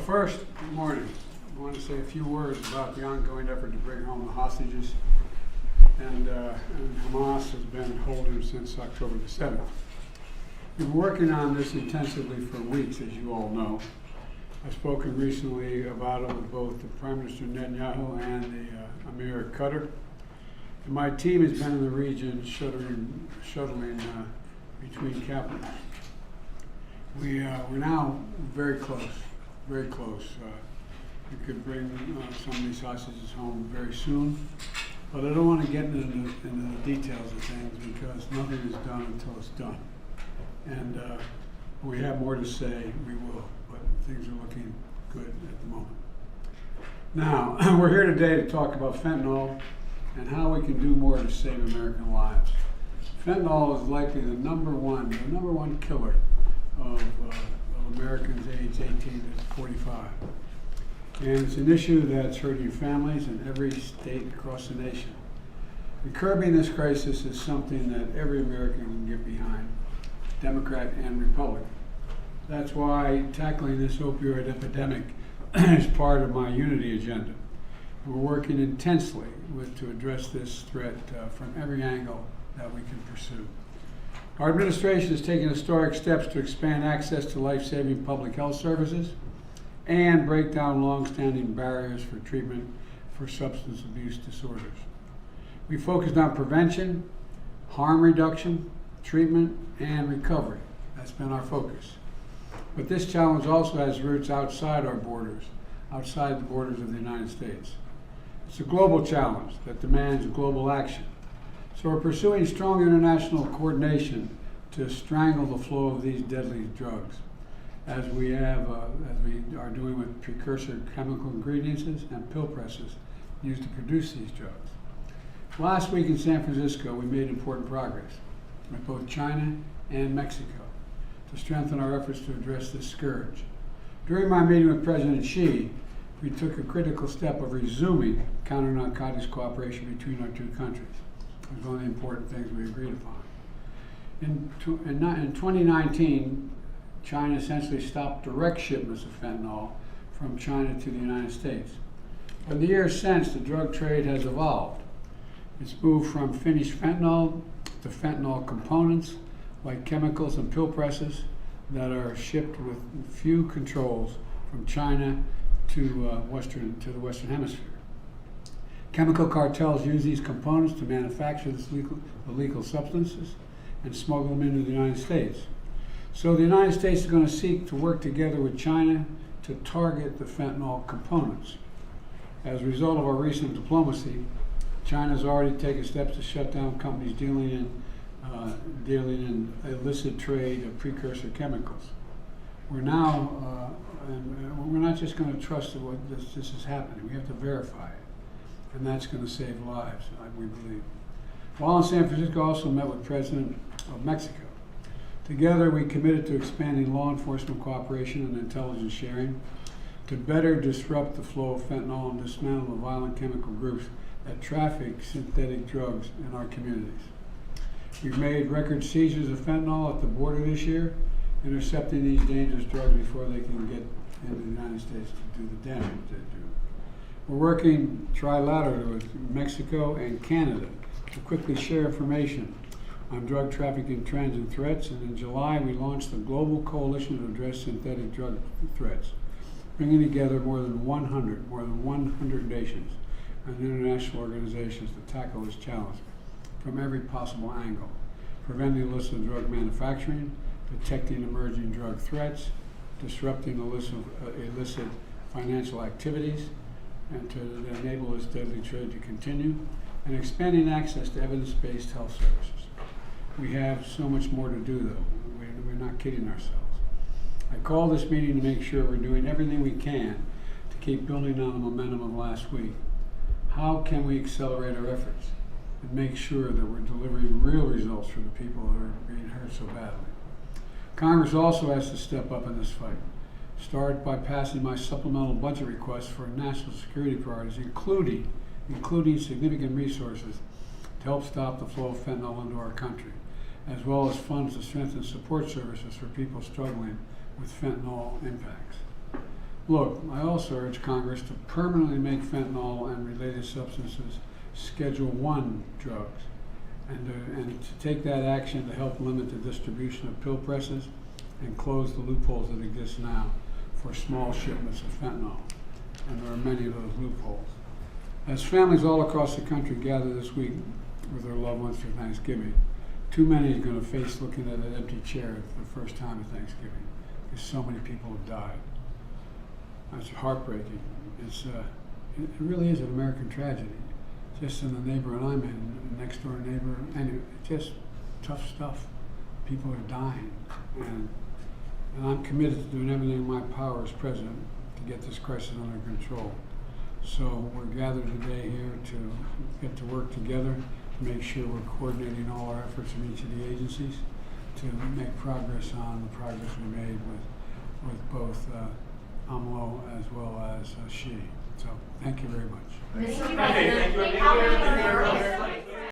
First, good morning. I want to say a few words about the ongoing effort to bring home the hostages, and Hamas has been holding since October the 7th. We've been working on this intensively for weeks, as you all know. I've spoken recently about it with both the Prime Minister Netanyahu and the Emir Qatar. And my team has been in the region shuttling between capitals. We're now very close. We could bring some of these hostages home very soon, but I don't want to get into the details of things because nothing is done until it's done. And we have more to say, we will, but things are looking good at the moment. Now, we're here today to talk about fentanyl and how we can do more to save American lives. Fentanyl is likely the number one killer of Americans aged 18 to 45. And it's an issue that's hurting families in every state across the nation. And curbing this crisis is something that every American can get behind, Democrat and Republican. That's why tackling this opioid epidemic is part of my unity agenda. We're working intensely to address this threat from every angle that we can pursue. Our administration is taking historic steps to expand access to life-saving public health services and break down long-standing barriers for treatment for substance abuse disorders. We focused on prevention, harm reduction, treatment, and recovery. That's been our focus. But this challenge also has roots outside our borders, outside the borders of the United States. It's a global challenge that demands global action. So we're pursuing strong international coordination to strangle the flow of these deadly drugs, as we are doing with precursor chemical ingredients and pill presses used to produce these drugs. Last week in San Francisco, we made important progress with both China and Mexico to strengthen our efforts to address this scourge. During my meeting with President Xi, we took a critical step of resuming counter-narcotics cooperation between our two countries. It was one of the important things we agreed upon. In 2019, China essentially stopped direct shipments of fentanyl from China to the United States. But in the years since, the drug trade has evolved. It's moved from finished fentanyl to fentanyl components, like chemicals and pill presses, that are shipped with few controls from China to the Western Hemisphere. Chemical cartels use these components to manufacture illegal substances and smuggle them into the United States. So the United States is going to seek to work together with China to target the fentanyl components. As a result of our recent diplomacy, China has already taken steps to shut down companies dealing in illicit trade of precursor chemicals. We're now, and we're not just going to trust that this is happening. We have to verify it. And that's going to save lives, we believe. While in San Francisco, I also met with President of Mexico. Together, we committed to expanding law enforcement cooperation and intelligence sharing to better disrupt the flow of fentanyl and dismantle the violent chemical groups that traffic synthetic drugs in our communities. We've made record seizures of fentanyl at the border this year, intercepting these dangerous drugs before they can get into the United States to do the damage they do. We're working trilaterally with Mexico and Canada to quickly share information on drug trafficking trends and threats, and in July we launched a global coalition to address synthetic drug threats, bringing together more than 100 nations and international organizations to tackle this challenge from every possible angle, preventing illicit drug manufacturing, detecting emerging drug threats, disrupting illicit financial activities, and to enable this deadly trade to continue, and expanding access to evidence-based health services. We have so much more to do, though. We're not kidding ourselves. I called this meeting to make sure we're doing everything we can to keep building on the momentum of last week. How can we accelerate our efforts and make sure that we're delivering real results for the people who are being hurt so badly? Congress also has to step up in this fight. Start by passing my supplemental budget request for national security priorities, including significant resources to help stop the flow of fentanyl into our country, as well as funds to strengthen support services for people struggling with fentanyl impacts. Look, I also urge Congress to permanently make fentanyl and related substances Schedule I drugs, and to take that action to help limit the distribution of pill presses and close the loopholes that exist now for small shipments of fentanyl. And there are many of those loopholes. As families all across the country gather this week with their loved ones for Thanksgiving, too many are going to face looking at an empty chair for the first time at Thanksgiving, because so many people have died. It's heartbreaking. It really is an American tragedy. Just in the neighborhood I'm in, next door neighbor, and just tough stuff. People are dying, and I'm committed to doing everything in my power as president to get this crisis under control. So we're gathered today here to get to work together to make sure we're coordinating all our efforts in each of the agencies to make progress on the progress we made with both AMLO as well as SHE. So thank you very much. Mr. President, how many